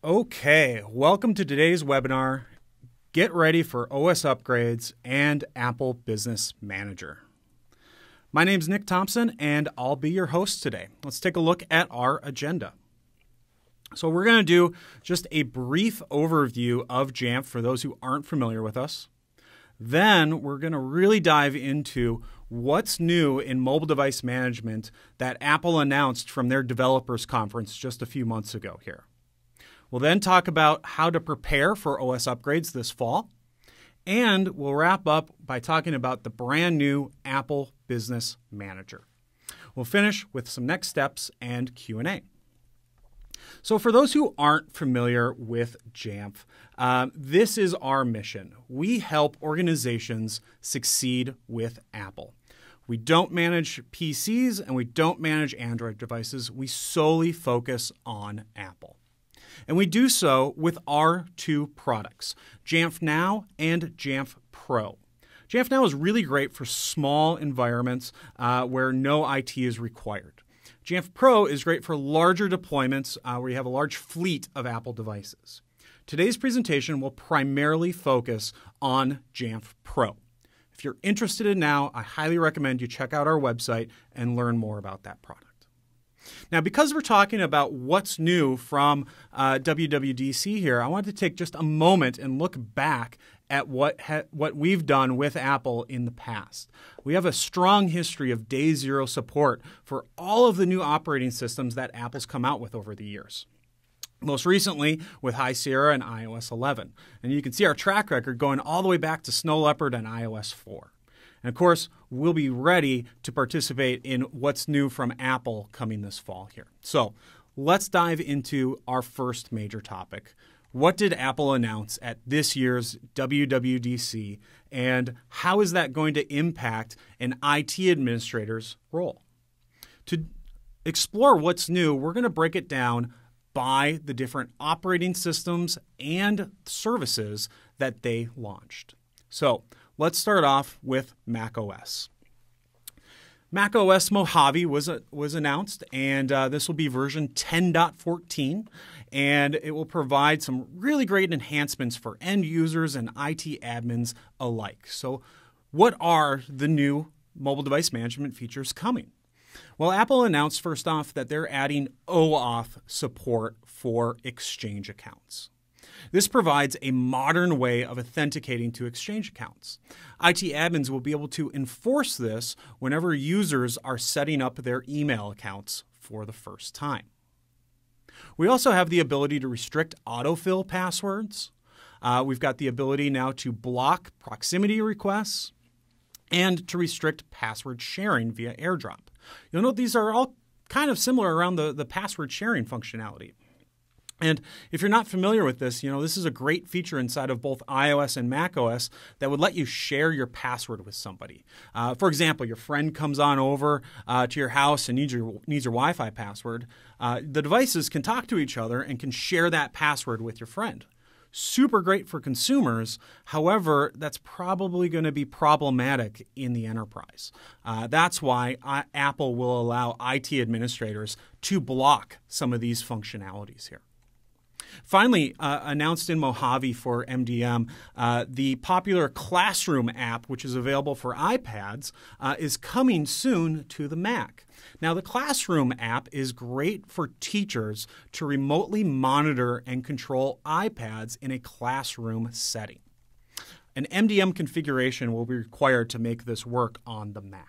Okay, welcome to today's webinar, Get Ready for OS Upgrades and Apple Business Manager. My name's Nick Thompson and I'll be your host today. Let's take a look at our agenda. So we're going to do just a brief overview of Jamf for those who aren't familiar with us. Then we're going to really dive into what's new in mobile device management that Apple announced from their developers conference just a few months ago here. We'll then talk about how to prepare for OS upgrades this fall, and we'll wrap up by talking about the brand new Apple Business Manager. We'll finish with some next steps and Q&A. So for those who aren't familiar with Jamf, this is our mission. We help organizations succeed with Apple. We don't manage PCs and we don't manage Android devices. We solely focus on Apple. And we do so with our two products, Jamf Now and Jamf Pro. Jamf Now is really great for small environments where no IT is required. Jamf Pro is great for larger deployments where you have a large fleet of Apple devices. Today's presentation will primarily focus on Jamf Pro. If you're interested in Now, I highly recommend you check out our website and learn more about that product. Now, because we're talking about what's new from WWDC here, I wanted to take just a moment and look back at what we've done with Apple in the past. We have a strong history of day zero support for all of the new operating systems that Apple's come out with over the years. Most recently with High Sierra and iOS 11. And you can see our track record going all the way back to Snow Leopard and iOS 4. And of course, we'll be ready to participate in what's new from Apple coming this fall here. So let's dive into our first major topic. What did Apple announce at this year's WWDC, and how is that going to impact an IT administrator's role? To explore what's new, we're going to break it down by the different operating systems and services that they launched. So let's start off with macOS. macOS Mojave was announced, and this will be version 10.14, and it will provide some really great enhancements for end users and IT admins alike. So what are the new mobile device management features coming? Well, Apple announced first off that they're adding OAuth support for Exchange accounts. This provides a modern way of authenticating to Exchange accounts. IT admins will be able to enforce this whenever users are setting up their email accounts for the first time. We also have the ability to restrict autofill passwords. We've got the ability now to block proximity requests and to restrict password sharing via AirDrop. You'll note these are all kind of similar around the password sharing functionality. And if you're not familiar with this, this is a great feature inside of both iOS and macOS that would let you share your password with somebody. For example, your friend comes on over to your house and needs your Wi-Fi password. The devices can talk to each other and can share that password with your friend. Super great for consumers. However, that's probably going to be problematic in the enterprise. That's why Apple will allow IT administrators to block some of these functionalities here. Finally, announced in Mojave for MDM, the popular Classroom app, which is available for iPads, is coming soon to the Mac. Now, the Classroom app is great for teachers to remotely monitor and control iPads in a classroom setting. An MDM configuration will be required to make this work on the Mac.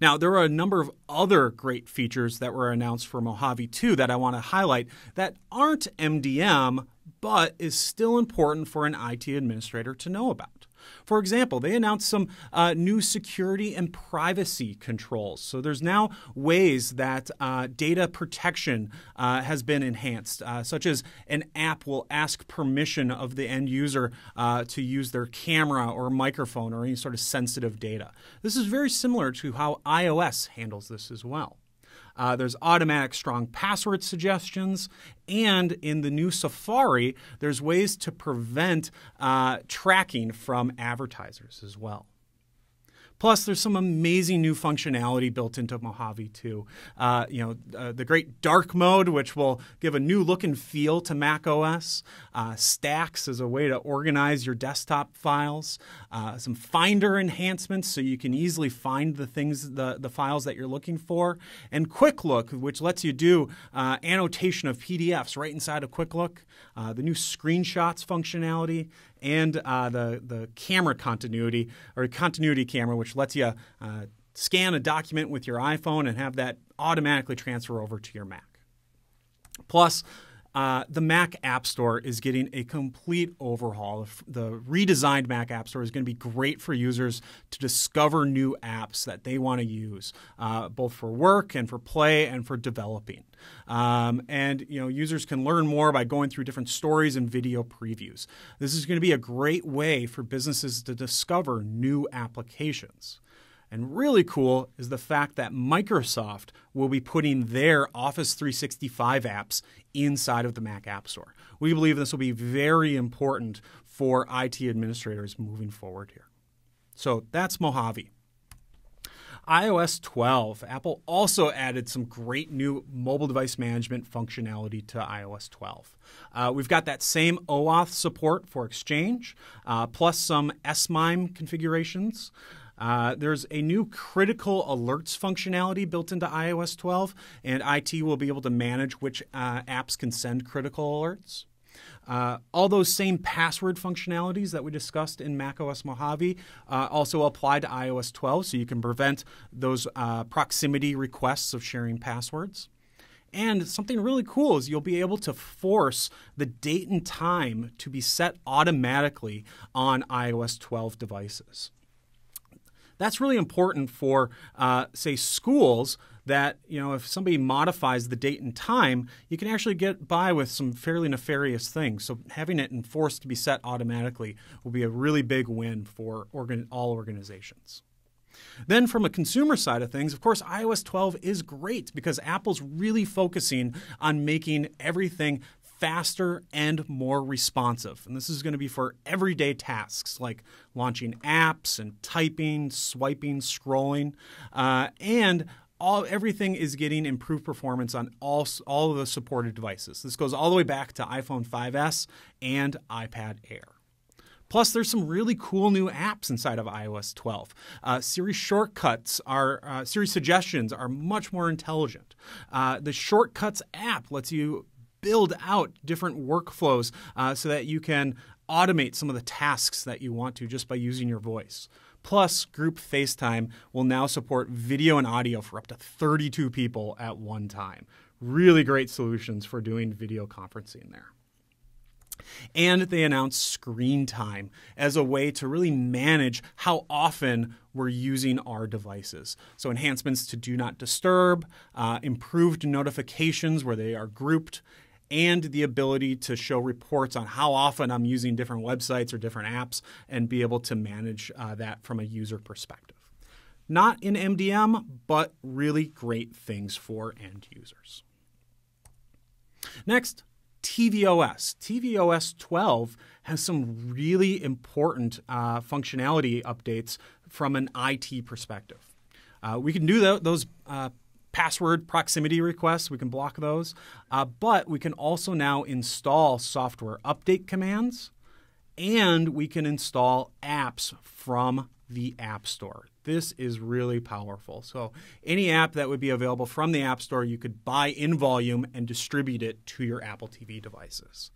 Now, there are a number of other great features that were announced for Mojave 2 that I want to highlight that aren't MDM, but is still important for an IT administrator to know about. For example, they announced some new security and privacy controls. So there's now ways that data protection has been enhanced, such as an app will ask permission of the end user to use their camera or microphone or any sort of sensitive data. This is very similar to how iOS handles this as well. There's automatic strong password suggestions, and in the new Safari, there's ways to prevent tracking from advertisers as well. Plus, there's some amazing new functionality built into Mojave too. The great dark mode, which will give a new look and feel to macOS. Stacks as a way to organize your desktop files. Some Finder enhancements so you can easily find the things, the files that you're looking for. And Quick Look, which lets you do annotation of PDFs right inside of Quick Look. The new screenshots functionality, and the camera continuity, or continuity camera, which lets you scan a document with your iPhone and have that automatically transfer over to your Mac. Plus, the Mac App Store is getting a complete overhaul. The redesigned Mac App Store is going to be great for users to discover new apps that they want to use, both for work and for play and for developing. Users can learn more by going through different stories and video previews. This is going to be a great way for businesses to discover new applications. And really cool is the fact that Microsoft will be putting their Office 365 apps inside of the Mac App Store. We believe this will be very important for IT administrators moving forward here. So that's Mojave. iOS 12. Apple also added some great new mobile device management functionality to iOS 12. We've got that same OAuth support for Exchange, plus some SMIME configurations. There's a new critical alerts functionality built into iOS 12, and IT will be able to manage which apps can send critical alerts. All those same password functionalities that we discussed in macOS Mojave also apply to iOS 12, so you can prevent those proximity requests of sharing passwords. And something really cool is you'll be able to force the date and time to be set automatically on iOS 12 devices. That's really important for, say, schools that, if somebody modifies the date and time, you can actually get by with some fairly nefarious things. So having it enforced to be set automatically will be a really big win for all organizations. Then from a consumer side of things, of course, iOS 12 is great because Apple's really focusing on making everything faster and more responsive. And this is going to be for everyday tasks like launching apps and typing, swiping, scrolling, and everything is getting improved performance on all of the supported devices. This goes all the way back to iPhone 5S and iPad Air. Plus, there's some really cool new apps inside of iOS 12. Siri shortcuts Siri suggestions are much more intelligent. The Shortcuts app lets you build out different workflows so that you can automate some of the tasks that you want to just by using your voice. Plus, Group FaceTime will now support video and audio for up to 32 people at one time. Really great solutions for doing video conferencing there. And they announced Screen Time as a way to really manage how often we're using our devices. So enhancements to Do Not Disturb, improved notifications where they are grouped, and the ability to show reports on how often I'm using different websites or different apps and be able to manage that from a user perspective. Not in MDM, but really great things for end users. Next, TvOS. TvOS 12 has some really important functionality updates from an IT perspective. We can do those password proximity requests. We can block those. But we can also now install software update commands, and we can install apps from the App Store. This is really powerful. So any app that would be available from the App Store, you could buy in volume and distribute it to your Apple TV devices.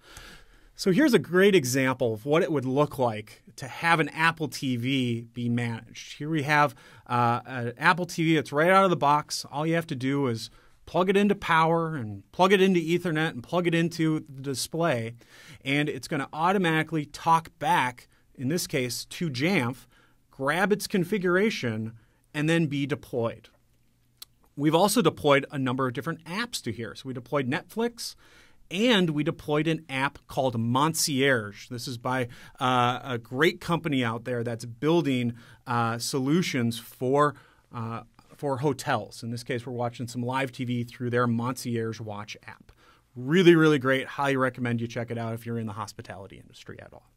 So here's a great example of what it would look like to have an Apple TV be managed. Here we have an Apple TV that's right out of the box. All you have to do is plug it into power and plug it into Ethernet and plug it into the display, and it's going to automatically talk back, in this case, to Jamf, grab its configuration, and then be deployed. We've also deployed a number of different apps to here. So we deployed Netflix, and we deployed an app called Concierge. This is by a great company out there that's building solutions for hotels. In this case, we're watching some live TV through their Concierge Watch app. Really, really great. Highly recommend you check it out if you're in the hospitality industry at all.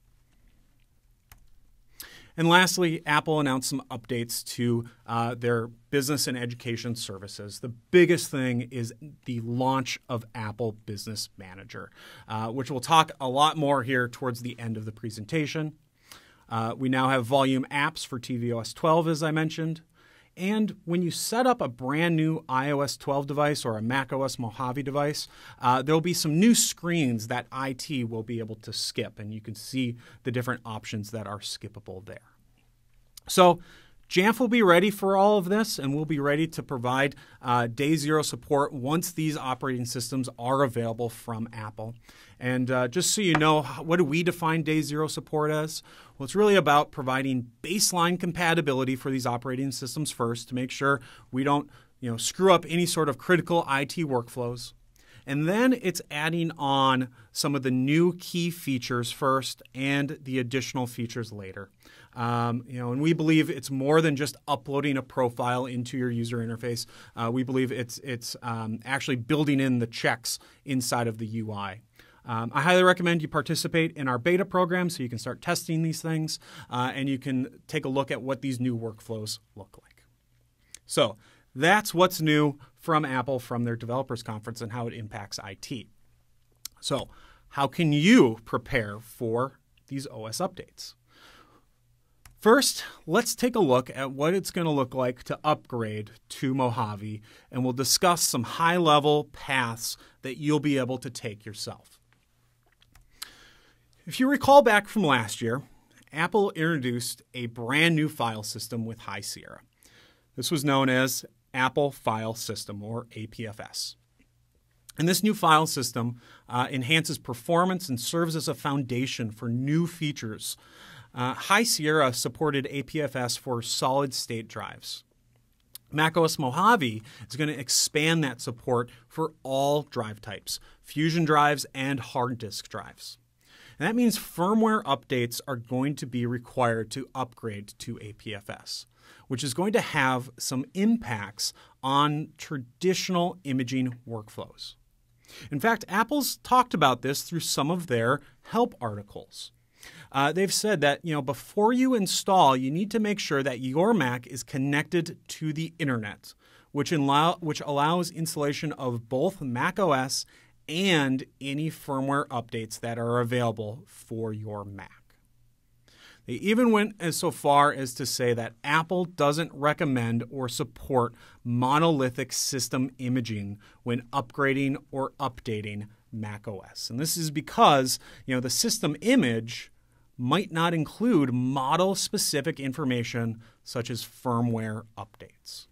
And lastly, Apple announced some updates to their business and education services. The biggest thing is the launch of Apple Business Manager, which we'll talk a lot more here towards the end of the presentation. We now have volume apps for tvOS 12, as I mentioned. And when you set up a brand new iOS 12 device or a macOS Mojave device, there'll be some new screens that IT will be able to skip, and you can see the different options that are skippable there. So Jamf will be ready for all of this, and we'll be ready to provide day zero support once these operating systems are available from Apple. And just so you know, what do we define day zero support as? Well, it's really about providing baseline compatibility for these operating systems first to make sure we don't screw up any sort of critical IT workflows. And then it's adding on some of the new key features first and the additional features later. And we believe it's more than just uploading a profile into your user interface. We believe it's actually building in the checks inside of the UI. I highly recommend you participate in our beta program so you can start testing these things and you can take a look at what these new workflows look like. So that's what's new from Apple from their developers conference and how it impacts IT. So how can you prepare for these OS updates? First, let's take a look at what it's going to look like to upgrade to Mojave, and we'll discuss some high-level paths that you'll be able to take yourself. If you recall back from last year, Apple introduced a brand new file system with High Sierra. This was known as Apple File System, or APFS. And this new file system enhances performance and serves as a foundation for new features. High Sierra supported APFS for solid-state drives. macOS Mojave is going to expand that support for all drive types, Fusion drives and hard disk drives. And that means firmware updates are going to be required to upgrade to APFS, which is going to have some impacts on traditional imaging workflows. In fact, Apple's talked about this through some of their help articles. They've said that before you install, you need to make sure that your Mac is connected to the internet, which allows installation of both macOS and any firmware updates that are available for your Mac. They even went so far as to say that Apple doesn't recommend or support monolithic system imaging when upgrading or updating macOS. And this is because the system image might not include model-specific information such as firmware updates.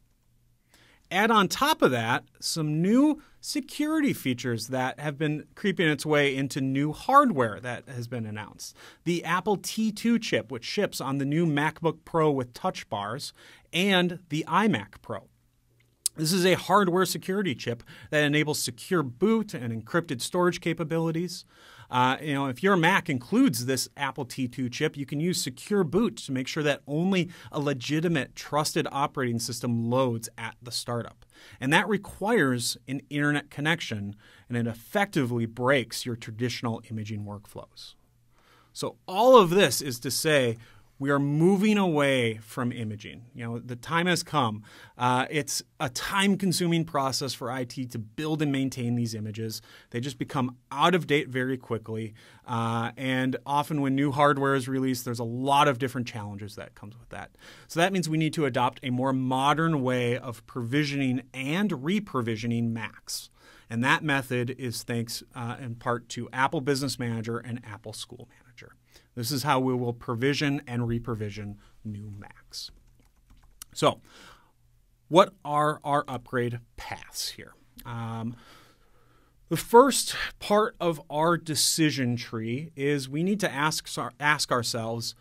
Add on top of that some new security features that have been creeping its way into new hardware that has been announced. The Apple T2 chip, which ships on the new MacBook Pro with touch bars, and the iMac Pro. This is a hardware security chip that enables secure boot and encrypted storage capabilities. If your Mac includes this Apple T2 chip, you can use Secure Boot to make sure that only a legitimate, trusted operating system loads at the startup. And that requires an internet connection, and it effectively breaks your traditional imaging workflows. So all of this is to say we are moving away from imaging. The time has come. It's a time-consuming process for IT to build and maintain these images. They just become out of date very quickly. And often when new hardware is released, there's a lot of different challenges that comes with that. So that means we need to adopt a more modern way of provisioning and reprovisioning Macs. And that method is thanks in part to Apple Business Manager and Apple School Manager. This is how we will provision and reprovision new Macs. So, what are our upgrade paths here? The first part of our decision tree is we need to ask ourselves,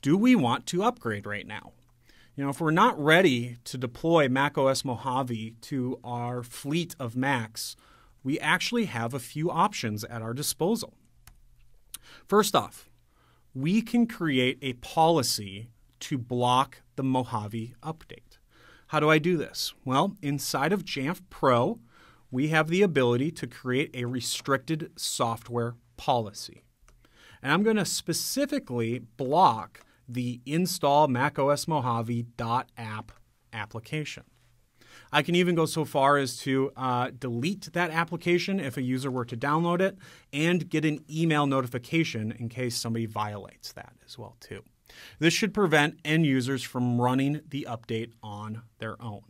do we want to upgrade right now? If we're not ready to deploy macOS Mojave to our fleet of Macs, we actually have a few options at our disposal. First off, we can create a policy to block the Mojave update. How do I do this? Well, inside of Jamf Pro, we have the ability to create a restricted software policy. And I'm going to specifically block the install macOS Mojave.app application. I can even go so far as to delete that application if a user were to download it and get an email notification in case somebody violates that as well too. This should prevent end users from running the update on their own.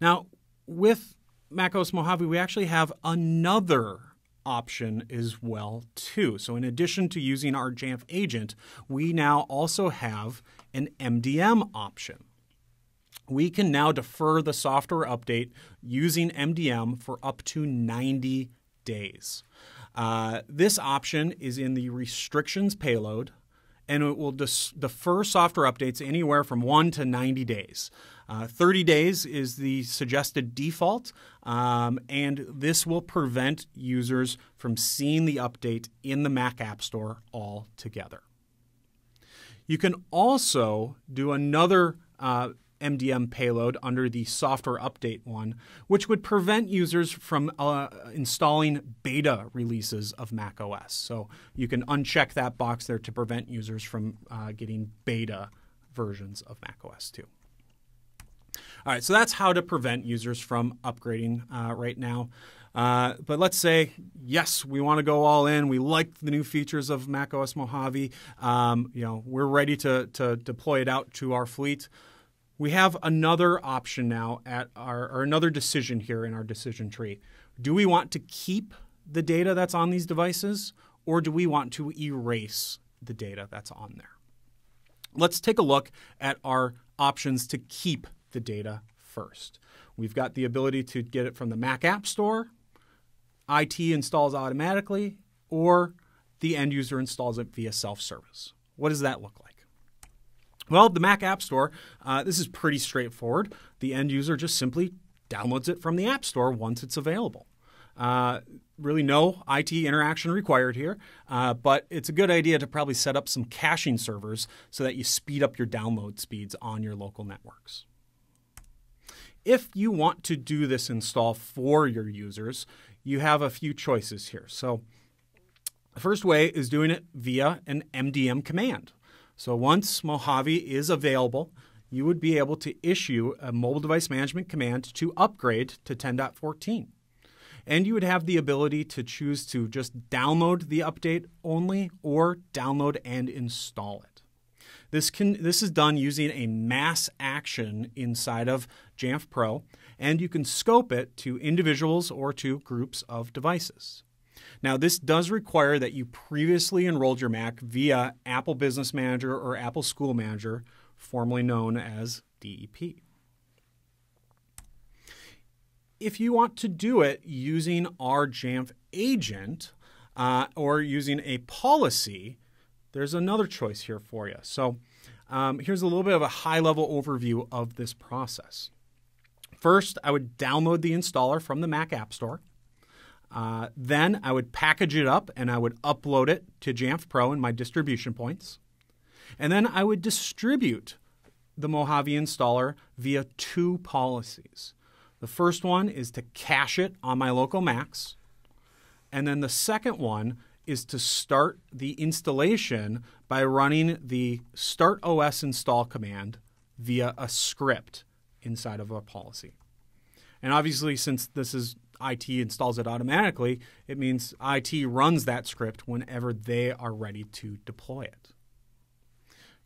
Now, with macOS Mojave, we actually have another option as well too. So in addition to using our Jamf agent, we now also have an MDM option. We can now defer the software update using MDM for up to 90 days. This option is in the restrictions payload, and it will defer software updates anywhere from 1 to 90 days. 30 days is the suggested default, and this will prevent users from seeing the update in the Mac App Store altogether. You can also do another MDM payload under the software update one, which would prevent users from installing beta releases of macOS. So you can uncheck that box there to prevent users from getting beta versions of macOS too. All right, so that's how to prevent users from upgrading right now. But let's say, yes, we want to go all in. We like the new features of macOS Mojave. We're ready to deploy it out to our fleet. We have another option now or another decision here in our decision tree. Do we want to keep the data that's on these devices, or do we want to erase the data that's on there? Let's take a look at our options to keep the data first. We've got the ability to get it from the Mac App Store, IT installs automatically, or the end user installs it via self-service. What does that look like? Well, the Mac App Store, this is pretty straightforward. The end user just simply downloads it from the App Store once it's available. Really no IT interaction required here, but it's a good idea to probably set up some caching servers so that you speed up your download speeds on your local networks. If you want to do this install for your users, you have a few choices here. So the first way is doing it via an MDM command. So once Mojave is available, you would be able to issue a mobile device management command to upgrade to 10.14. And you would have the ability to choose to just download the update only or download and install it. This is done using a mass action inside of Jamf Pro, and you can scope it to individuals or to groups of devices. Now, this does require that you previously enrolled your Mac via Apple Business Manager or Apple School Manager, formerly known as DEP. If you want to do it using our Jamf agent or using a policy, there's another choice here for you. So here's a little bit of a high-level overview of this process. First, I would download the installer from the Mac App Store. Then I would package it up and I would upload it to Jamf Pro in my distribution points. And then I would distribute the Mojave installer via two policies. The first one is to cache it on my local Macs. And then the second one is to start the installation by running the start OS install command via a script inside of a policy. And obviously, since this is IT installs it automatically, it means IT runs that script whenever they are ready to deploy it.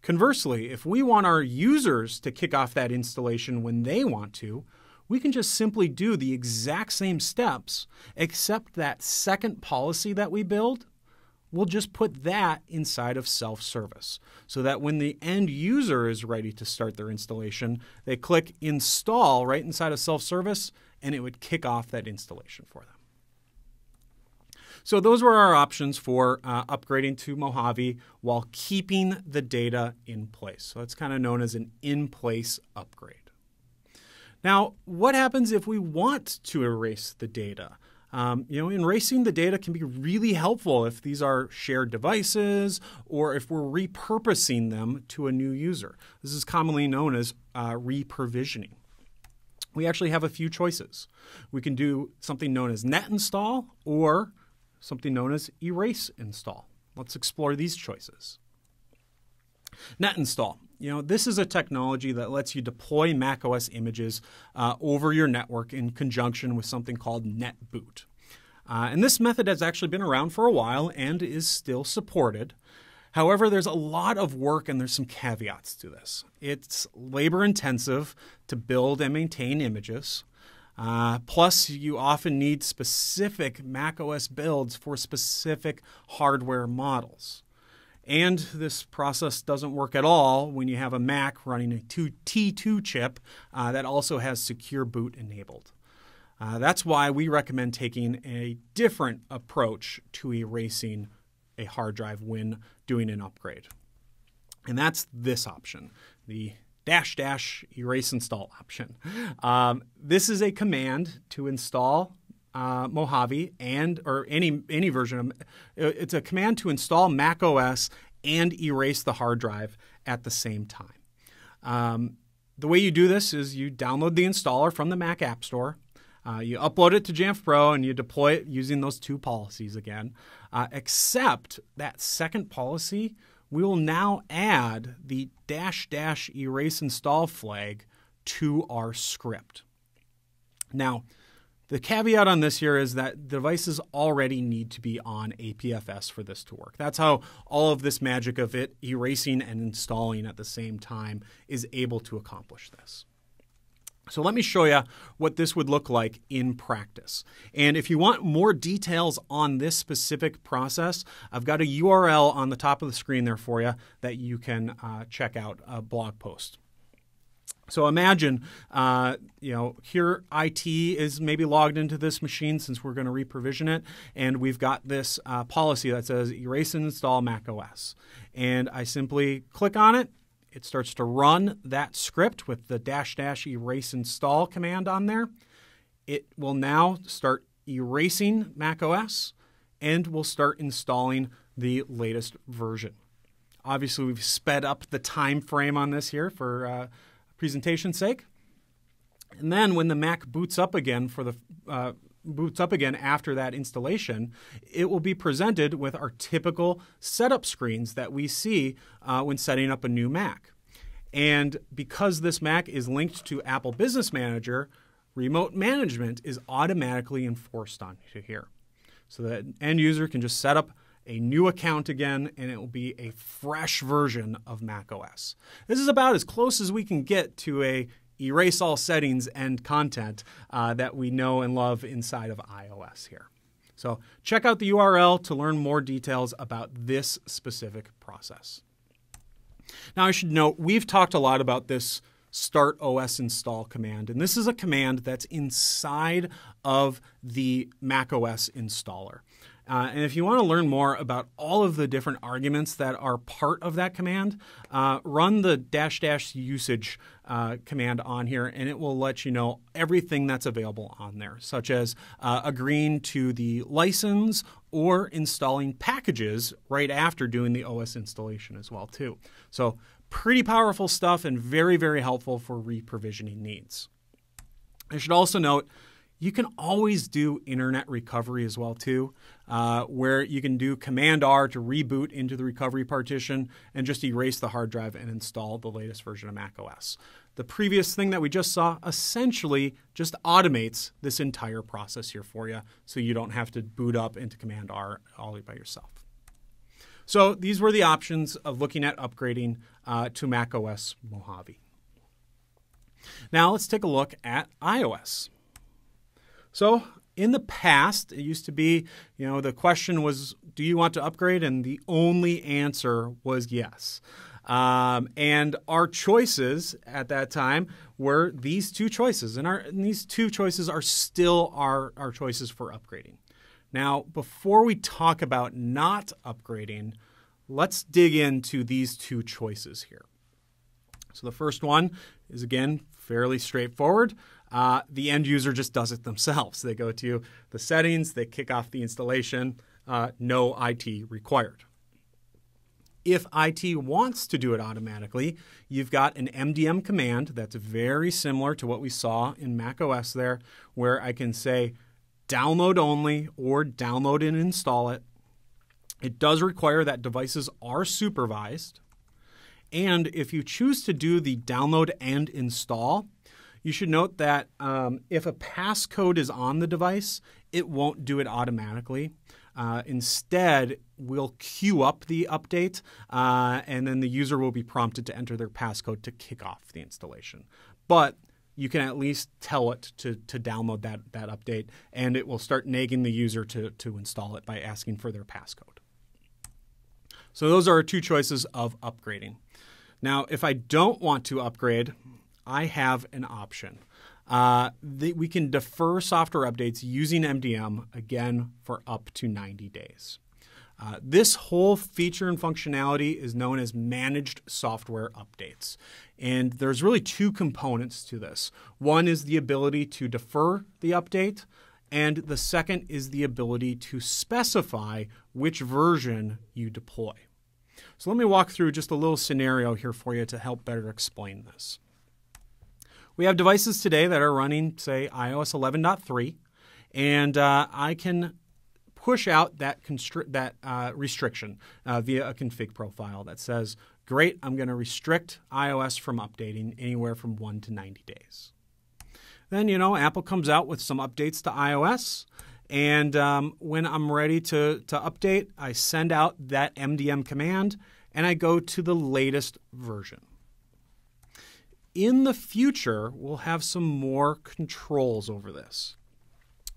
Conversely, if we want our users to kick off that installation when they want to, we can just simply do the exact same steps, except that second policy that we build, we'll just put that inside of self-service so that when the end user is ready to start their installation, they click install right inside of self-service and it would kick off that installation for them. So those were our options for upgrading to Mojave while keeping the data in place. So it's kind of known as an in-place upgrade. Now, what happens if we want to erase the data? Erasing the data can be really helpful if these are shared devices or if we're repurposing them to a new user. This is commonly known as reprovisioning. We actually have a few choices. We can do something known as net install or something known as erase install. Let's explore these choices. Net install. This is a technology that lets you deploy macOS images over your network in conjunction with something called NetBoot. And this method has actually been around for a while and is still supported. However, there's a lot of work and there's some caveats to this. It's labor intensive to build and maintain images. Plus, you often need specific macOS builds for specific hardware models. And this process doesn't work at all when you have a Mac running a T2 chip that also has secure boot enabled. That's why we recommend taking a different approach to erasing a hard drive when doing an upgrade. And that's this option, the -- erase install option. This is a command to install Mojave or any version of it's a command to install macOS and erase the hard drive at the same time. The way you do this is you download the installer from the Mac App Store, you upload it to Jamf Pro, and you deploy it using those two policies again. Except that second policy, we will now add the -- erase install flag to our script. Now, the caveat on this here is that devices already need to be on APFS for this to work. That's how all of this magic of it erasing and installing at the same time is able to accomplish this. So let me show you what this would look like in practice. And if you want more details on this specific process, I've got a URL on the top of the screen there for you that you can check out a blog post. So imagine, here IT is maybe logged into this machine since we're going to reprovision it, and we've got this policy that says erase and install macOS. And I simply click on it. It starts to run that script with the -- erase install command on there. It will now start erasing macOS and will start installing the latest version. Obviously, we've sped up the time frame on this here for presentation's sake. And then when the Mac boots up again after that installation, it will be presented with our typical setup screens that we see when setting up a new Mac. And because this Mac is linked to Apple Business Manager, remote management is automatically enforced onto here. So that end user can just set up a new account again, and it will be a fresh version of macOS. This is about as close as we can get to a erase all settings and content that we know and love inside of iOS here. So check out the URL to learn more details about this specific process. Now I should note, we've talked a lot about this start OS install command, and this is a command that's inside of the macOS installer. And if you want to learn more about all of the different arguments that are part of that command, run the -- usage command on here, and it will let you know everything that's available on there, such as agreeing to the license or installing packages right after doing the OS installation as well too. So pretty powerful stuff and very, very helpful for reprovisioning needs. I should also note, you can always do internet recovery as well too, where you can do Command-R to reboot into the recovery partition and just erase the hard drive and install the latest version of macOS. The previous thing that we just saw essentially just automates this entire process here for you, so you don't have to boot up into Command-R all by yourself. So these were the options of looking at upgrading to macOS Mojave. Now let's take a look at iOS. So in the past, it used to be, the question was, do you want to upgrade? And the only answer was yes. And our choices at that time were these two choices. And these two choices are still our choices for upgrading. Now, before we talk about not upgrading, let's dig into these two choices here. So the first one is, again, fairly straightforward. The end user just does it themselves. They go to the settings, they kick off the installation, no IT required. If IT wants to do it automatically, you've got an MDM command that's very similar to what we saw in macOS there, where I can say download only or download and install it. It does require that devices are supervised. And if you choose to do the download and install, you should note that if a passcode is on the device, it won't do it automatically. Instead, we'll queue up the update, and then the user will be prompted to enter their passcode to kick off the installation. But you can at least tell it to download that update, and it will start nagging the user to install it by asking for their passcode. So those are our two choices of upgrading. Now, if I don't want to upgrade, I have an option. We can defer software updates using MDM, again, for up to 90 days. This whole feature and functionality is known as managed software updates. And there's really two components to this. One is the ability to defer the update, and the second is the ability to specify which version you deploy. So let me walk through just a little scenario here for you to help better explain this. We have devices today that are running, say, iOS 11.3, and I can push out that restriction via a config profile that says, great, I'm going to restrict iOS from updating anywhere from 1 to 90 days. Then, Apple comes out with some updates to iOS, and when I'm ready to update, I send out that MDM command, and I go to the latest version. In the future, we'll have some more controls over this.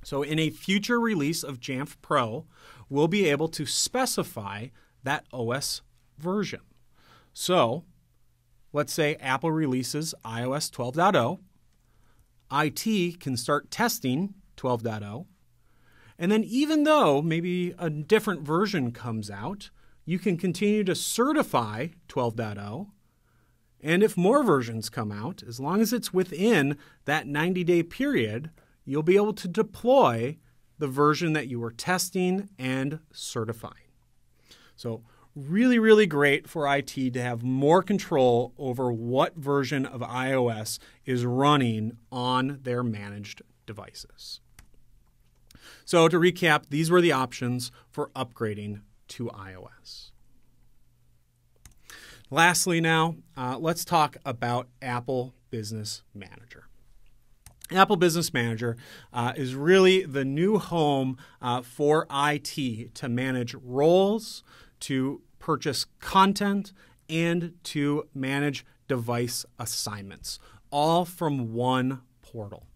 So in a future release of Jamf Pro, we'll be able to specify that OS version. So let's say Apple releases iOS 12.0. IT can start testing 12.0. And then even though maybe a different version comes out, you can continue to certify 12.0. And if more versions come out, as long as it's within that 90-day period, you'll be able to deploy the version that you were testing and certifying. So really, really great for IT to have more control over what version of iOS is running on their managed devices. So to recap, these were the options for upgrading to iOS. Lastly now, let's talk about Apple Business Manager. Apple Business Manager is really the new home for IT to manage roles, to purchase content, and to manage device assignments, all from one portal.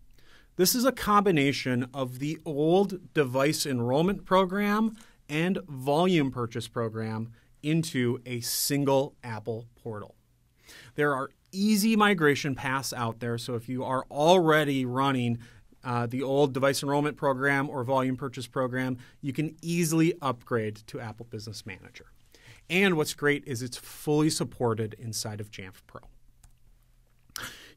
This is a combination of the old device enrollment program and volume purchase program into a single Apple portal. There are easy migration paths out there, so if you are already running the old device enrollment program or volume purchase program, you can easily upgrade to Apple Business Manager. And what's great is it's fully supported inside of Jamf Pro.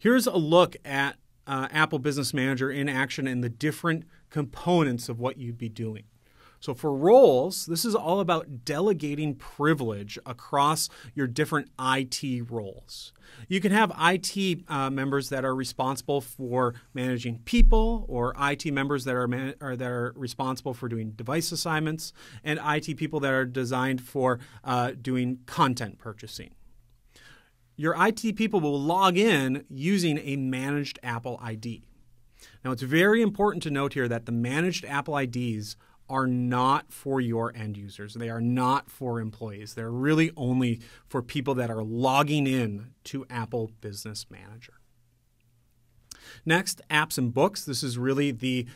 Here's a look at Apple Business Manager in action and the different components of what you'd be doing. So for roles, this is all about delegating privilege across your different IT roles. You can have IT members that are responsible for managing people, or IT members that are responsible for doing device assignments, and IT people that are designed for doing content purchasing. Your IT people will log in using a managed Apple ID. Now, it's very important to note here that the managed Apple IDs are not for your end users. They are not for employees. They're really only for people that are logging in to Apple Business Manager. Next, apps and books. This is really the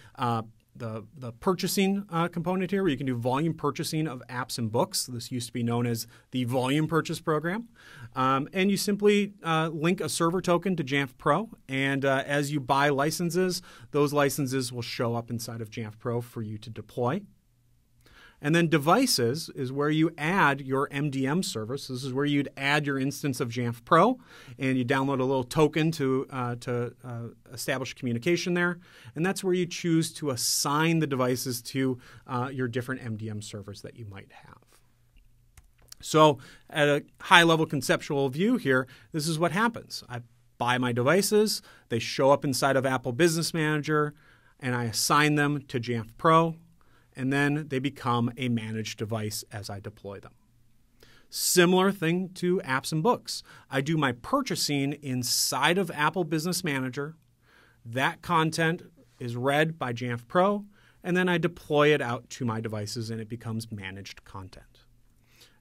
purchasing component here, where you can do volume purchasing of apps and books. This used to be known as the volume purchase program. And you simply link a server token to Jamf Pro, and as you buy licenses, those licenses will show up inside of Jamf Pro for you to deploy. And then devices is where you add your MDM service. This is where you'd add your instance of Jamf Pro, and you download a little token to establish communication there. And that's where you choose to assign the devices to your different MDM servers that you might have. So at a high-level conceptual view here, this is what happens. I buy my devices, they show up inside of Apple Business Manager, and I assign them to Jamf Pro, and then they become a managed device as I deploy them. Similar thing to apps and books. I do my purchasing inside of Apple Business Manager. That content is read by Jamf Pro, and then I deploy it out to my devices and it becomes managed content.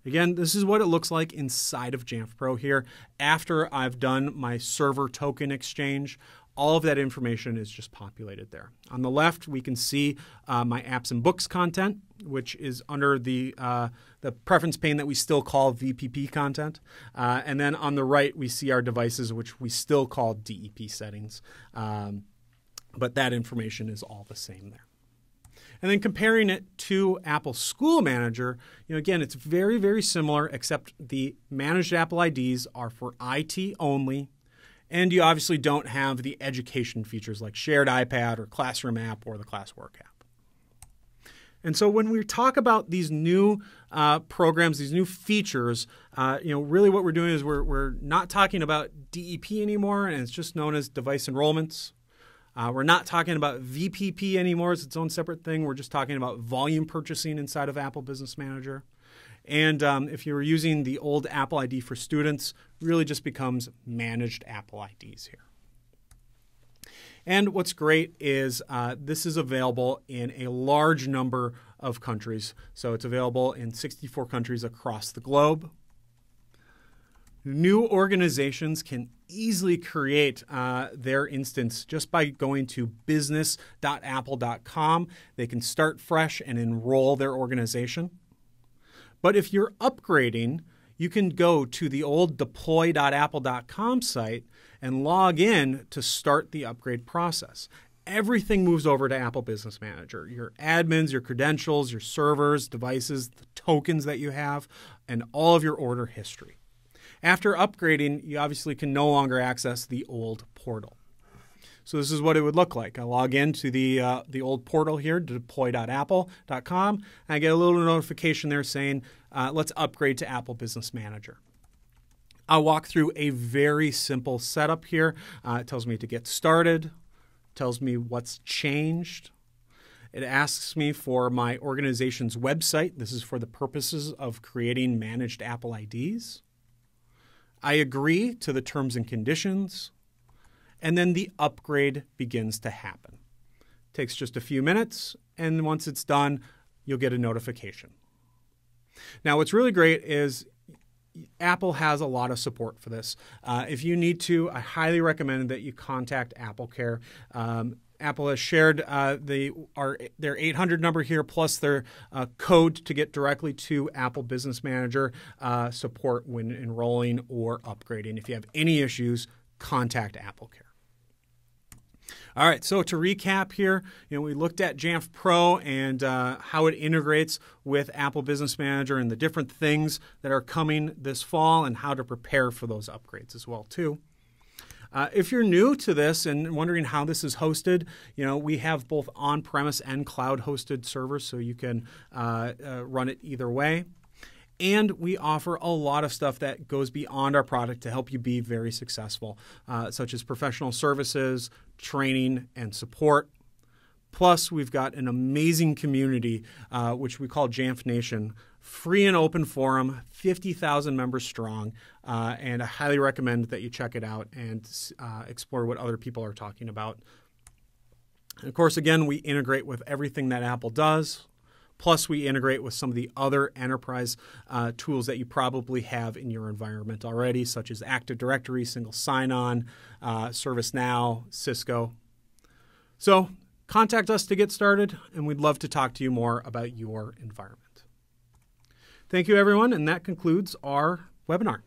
Again, this is what it looks like inside of Jamf Pro here. After I've done my server token exchange, all of that information is just populated there. On the left, we can see my apps and books content, which is under the preference pane that we still call VPP content. And then on the right, we see our devices, which we still call DEP settings. But that information is all the same there. And then comparing it to Apple School Manager, again, it's very, very similar, except the managed Apple IDs are for IT only. And you obviously don't have the education features like shared iPad or classroom app or the classwork app. And so when we talk about these new programs, these new features, really what we're doing is we're not talking about DEP anymore, and it's just known as device enrollments. We're not talking about VPP anymore. It's its own separate thing. We're just talking about volume purchasing inside of Apple Business Manager. And if you were using the old Apple ID for students, really just becomes managed Apple IDs here. And what's great is this is available in a large number of countries. So it's available in 64 countries across the globe. New organizations can easily create their instance just by going to business.apple.com. They can start fresh and enroll their organization. But if you're upgrading, you can go to the old deploy.apple.com site and log in to start the upgrade process. Everything moves over to Apple Business Manager. Your admins, your credentials, your servers, devices, the tokens that you have, and all of your order history. After upgrading, you obviously can no longer access the old portal. So this is what it would look like. I log into the old portal here, deploy.apple.com, and I get a little notification there saying, let's upgrade to Apple Business Manager. I'll walk through a very simple setup here. It tells me to get started, tells me what's changed. It asks me for my organization's website. This is for the purposes of creating managed Apple IDs. I agree to the terms and conditions. And then the upgrade begins to happen. It takes just a few minutes, and once it's done, you'll get a notification. Now, what's really great is Apple has a lot of support for this. If you need to, I highly recommend that you contact AppleCare. Apple has shared their 800 number here, plus their code to get directly to Apple Business Manager support when enrolling or upgrading. If you have any issues, contact AppleCare. All right, so to recap here, we looked at Jamf Pro and how it integrates with Apple Business Manager and the different things that are coming this fall and how to prepare for those upgrades as well too. If you're new to this and wondering how this is hosted, we have both on-premise and cloud-hosted servers, so you can run it either way. And we offer a lot of stuff that goes beyond our product to help you be very successful, such as professional services, training, and support. Plus, we've got an amazing community, which we call Jamf Nation, free and open forum, 50,000 members strong, and I highly recommend that you check it out and explore what other people are talking about. And of course, again, we integrate with everything that Apple does. Plus, we integrate with some of the other enterprise tools that you probably have in your environment already, such as Active Directory, Single Sign-On, ServiceNow, Cisco. So contact us to get started, and we'd love to talk to you more about your environment. Thank you, everyone, and that concludes our webinar.